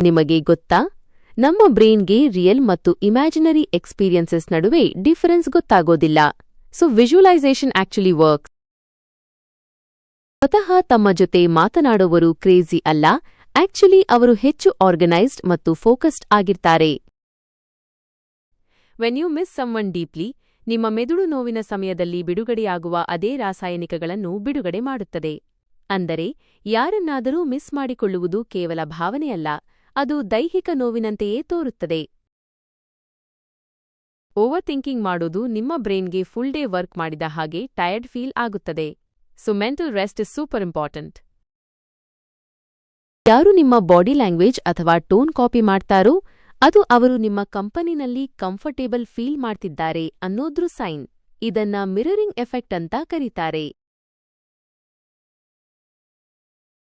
ನಿಮಗೆ ಗೊತ್ತಾ, ನಮ್ಮ ಬ್ರೈನ್ಗೆ ರಿಯಲ್ ಮತ್ತು ಇಮ್ಯಾಜಿನರಿ ಎಕ್ಸ್ಪೀರಿಯನ್ಸಸ್ ನಡುವೆ ಡಿಫರೆನ್ಸ್ ಗೊತ್ತಾಗೋದಿಲ್ಲ. So visualisation actually works. ಸ್ವತಃ ತಮ್ಮ ಜೊತೆ ಮಾತನಾಡುವವರು ಕ್ರೇಜಿ ಅಲ್ಲ, ಆಕ್ಚುಲಿ ಅವರು ಹೆಚ್ಚು ಆರ್ಗನೈಸ್ಡ್ ಮತ್ತು ಫೋಕಸ್ಡ್ ಆಗಿರ್ತಾರೆ. When you miss someone deeply, ನಿಮ್ಮ ಮೆದುಳು ನೋವಿನ ಸಮಯದಲ್ಲಿ ಬಿಡುಗಡೆಯಾಗುವ ಅದೇ ರಾಸಾಯನಿಕಗಳನ್ನು ಬಿಡುಗಡೆ ಮಾಡುತ್ತದೆ. ಅಂದರೆ ಯಾರನ್ನಾದರೂ ಮಿಸ್ ಮಾಡಿಕೊಳ್ಳುವುದು ಕೇವಲ ಭಾವನೆಯಲ್ಲ, ಅದು ದೈಹಿಕ ನೋವಿನಂತೆಯೇ ತೋರುತ್ತದೆ. ಓವರ್ ಥಿಂಕಿಂಗ್ ಮಾಡೋದು ನಿಮ್ಮ ಬ್ರೈನ್ಗೆ ಫುಲ್ ಡೇ ವರ್ಕ್ ಮಾಡಿದ ಹಾಗೆ ಟಯರ್ಡ್ ಫೀಲ್ ಆಗುತ್ತದೆ. So mental rest is super important. ಯಾರು ನಿಮ್ಮ ಬಾಡಿ ಲ್ಯಾಂಗ್ವೇಜ್ ಅಥವಾ ಟೋನ್ ಕಾಪಿ ಮಾಡ್ತಾರೋ ಅದು ಅವರು ನಿಮ್ಮ ಕಂಪನಿನಲ್ಲಿ ಕಂಫರ್ಟೇಬಲ್ ಫೀಲ್ ಮಾಡ್ತಿದ್ದಾರೆ ಅನ್ನೋದ್ರ ಸೈನ್. ಇದನ್ನ ಮಿರರಿಂಗ್ ಎಫೆಕ್ಟ್ ಅಂತ ಕರೀತಾರೆ.